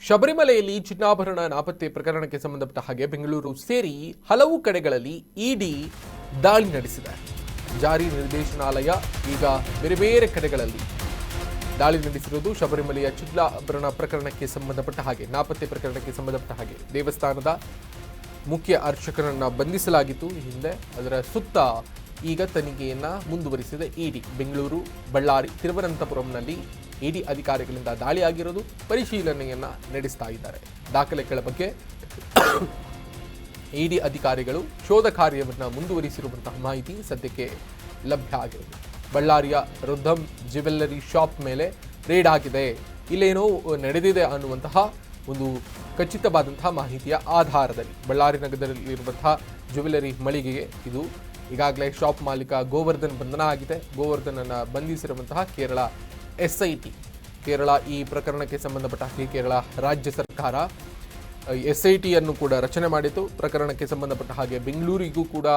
ಶಬರಿಮಲೆಯಲ್ಲಿ ಚಿನ್ನಾಭರಣ ನಾಪತ್ತೆ ಪ್ರಕರಣಕ್ಕೆ ಸಂಬಂಧಪಟ್ಟ ಹಾಗೆ ಬೆಂಗಳೂರು ಸೇರಿ ಹಲವು ಕಡೆಗಳಲ್ಲಿ ಇಡಿ ದಾಳಿ ನಡೆಸಿದೆ. ಜಾರಿ ನಿರ್ದೇಶನಾಲಯ ಈಗ ಬೇರೆ ಬೇರೆ ಕಡೆಗಳಲ್ಲಿ ದಾಳಿ ನಡೆಸಿರುವುದು ಶಬರಿಮಲೆಯ ಚಿನ್ನಾಭರಣ ಪ್ರಕರಣಕ್ಕೆ ಸಂಬಂಧಪಟ್ಟ ಹಾಗೆ, ನಾಪತ್ತೆ ಪ್ರಕರಣಕ್ಕೆ ಸಂಬಂಧಪಟ್ಟ ಹಾಗೆ ದೇವಸ್ಥಾನದ ಮುಖ್ಯ ಅರ್ಚಕರನ್ನು ಬಂಧಿಸಲಾಗಿತ್ತು ಹಿಂದೆ. ಅದರ ಸುತ್ತ ಈಗ ತನಿಖೆಯನ್ನ ಮುಂದುವರಿಸಿದೆ ಇಡಿ. ಬೆಂಗಳೂರು, ಬಳ್ಳಾರಿ, ತಿರುವನಂತಪುರಂನಲ್ಲಿ ಇಡಿ ಅಧಿಕಾರಿಗಳಿಂದ ದಾಳಿಯಾಗಿರೋದು, ಪರಿಶೀಲನೆಯನ್ನ ನಡೆಸ್ತಾ ಇದ್ದಾರೆ. ದಾಖಲೆಗಳ ಬಗ್ಗೆ ಇಡಿ ಅಧಿಕಾರಿಗಳು ಶೋಧ ಕಾರ್ಯವನ್ನು ಮುಂದುವರಿಸಿರುವಂತಹ ಮಾಹಿತಿ ಸದ್ಯಕ್ಕೆ ಲಭ್ಯ ಆಗಿರೋದು. ಬಳ್ಳಾರಿಯ ರುದ್ಧಂ ಜ್ಯುವೆಲ್ಲರಿ ಶಾಪ್ ಮೇಲೆ ರೇಡ್ ಆಗಿದೆ, ಇಲ್ಲೇನೋ ನಡೆದಿದೆ ಅನ್ನುವಂತಹ ಒಂದು ಖಚಿತವಾದಂತಹ ಮಾಹಿತಿಯ ಆಧಾರದಲ್ಲಿ ಬಳ್ಳಾರಿ ನಗರದಲ್ಲಿರುವಂತಹ ಜ್ಯುವೆಲ್ಲರಿ ಮಳಿಗೆಗೆ ಇದು ಈಗಾಗಲೇ ಶಾಪ್ ಮಾಲೀಕ ಗೋವರ್ಧನ್ ಬಂಧನ ಆಗಿದೆ. ಗೋವರ್ಧನನ್ನು ಬಂಧಿಸಿರುವಂತಹ ಕೇರಳ SIT, ಕೇರಳ ಈ ಪ್ರಕರಣಕ್ಕೆ ಸಂಬಂಧಪಟ್ಟ ಹಾಗೆ ಕೇರಳ ರಾಜ್ಯ ಸರ್ಕಾರ SIT ಅನ್ನು ಕೂಡ ರಚನೆ ಮಾಡಿತು. ಪ್ರಕರಣಕ್ಕೆ ಸಂಬಂಧಪಟ್ಟ ಹಾಗೆ ಬೆಂಗಳೂರಿಗೂ ಕೂಡ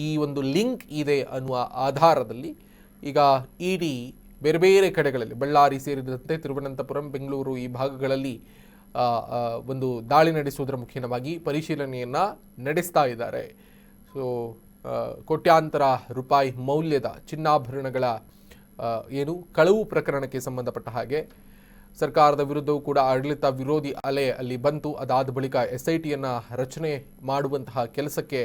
ಈ ಒಂದು ಲಿಂಕ್ ಇದೆ ಅನ್ನುವ ಆಧಾರದಲ್ಲಿ ಈಗ ಇಡಿ ಬೇರೆ ಬೇರೆ ಕಡೆಗಳಲ್ಲಿ ಬಳ್ಳಾರಿ ಸೇರಿದಂತೆ ತಿರುವನಂತಪುರಂ, ಬೆಂಗಳೂರು ಈ ಭಾಗಗಳಲ್ಲಿ ಒಂದು ದಾಳಿ ನಡೆಸುವುದರ ಮುಖೇನವಾಗಿ ಪರಿಶೀಲನೆಯನ್ನ ನಡೆಸ್ತಾ ಇದ್ದಾರೆ. ಸೊ ಕೋಟ್ಯಾಂತರ ರೂಪಾಯಿ ಮೌಲ್ಯದ ಚಿನ್ನಾಭರಣಗಳ ಏನು ಕಳವು ಪ್ರಕರಣಕ್ಕೆ ಸಂಬಂಧಪಟ್ಟ ಹಾಗೆ ಸರ್ಕಾರದ ವಿರುದ್ಧವೂ ಕೂಡ ಆಡಳಿತ ವಿರೋಧಿ ಅಲೆ ಅಲ್ಲಿ ಬಂತು. ಅದಾದ ಬಳಿಕ SITಯನ್ನು ರಚನೆ ಮಾಡುವಂತಹ ಕೆಲಸಕ್ಕೆ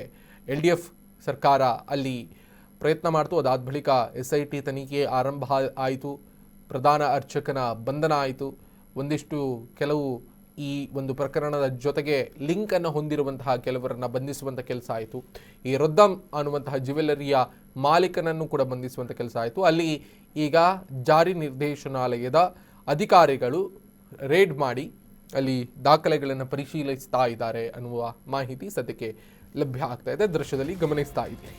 LDF ಸರ್ಕಾರ ಅಲ್ಲಿ ಪ್ರಯತ್ನ ಮಾಡ್ತು. ಅದಾದ ಬಳಿಕ SIT ತನಿಖೆ ಆರಂಭ ಆಯಿತು. ಪ್ರಧಾನ ಅರ್ಚಕನ ಬಂಧನ ಆಯಿತು. ಒಂದಿಷ್ಟು ಕೆಲವು ಈ ಒಂದು ಪ್ರಕರಣದ ಜೊತೆಗೆ ಲಿಂಕ್ ಅನ್ನು ಹೊಂದಿರುವಂತಹ ಕೆಲವರನ್ನ ಬಂಧಿಸುವಂಥ ಕೆಲಸ ಆಯಿತು. ಈ ರುದ್ಧಂ ಅನ್ನುವಂತಹ ಜ್ಯುವೆಲ್ಲರಿಯ ಮಾಲೀಕನನ್ನು ಕೂಡ ಬಂಧಿಸುವಂಥ ಕೆಲಸ ಆಯಿತು. ಅಲ್ಲಿ ಈಗ ಜಾರಿ ನಿರ್ದೇಶನಾಲಯದ ಅಧಿಕಾರಿಗಳು ರೇಡ್ ಮಾಡಿ ಅಲ್ಲಿ ದಾಖಲೆಗಳನ್ನು ಪರಿಶೀಲಿಸ್ತಾ ಇದ್ದಾರೆ ಅನ್ನುವ ಮಾಹಿತಿ ಸದ್ಯಕ್ಕೆ ಲಭ್ಯ ಆಗ್ತಾ ಇದೆ. ದೃಶ್ಯದಲ್ಲಿ ಗಮನಿಸ್ತಾ ಇದ್ದೀರಿ.